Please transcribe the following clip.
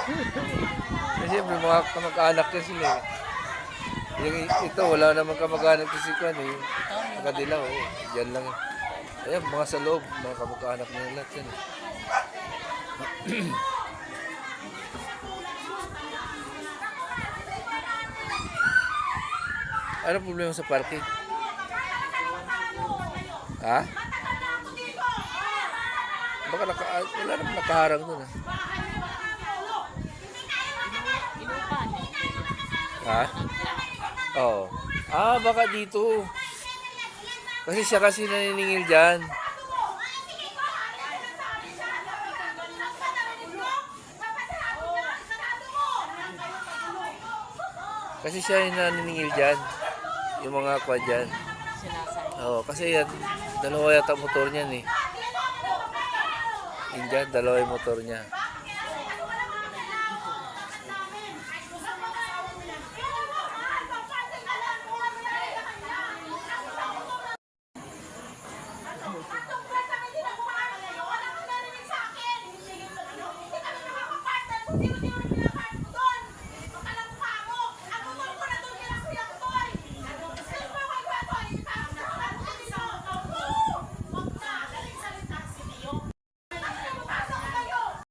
Kasi siyempre mga kamag-anak yan sila eh. Ito, wala naman kamag-anak kasi Kwan eh. Nakadilaw, oh. Diyan lang. Ayan, mga sa loob, mga kamag-anak nila lahat yan eh. Ano problema sa parking? Ha? Baka wala naman nakaharang doon ah. Ha? Oo. Baka dito. Kasi siya kasi naniningil dyan. Kasi siya yung naniningil dyan. Yung mga kwa dyan. Oo, kasi yan, dalawa yata motor niyan eh. Yan dyan, dalawa yung motor niya.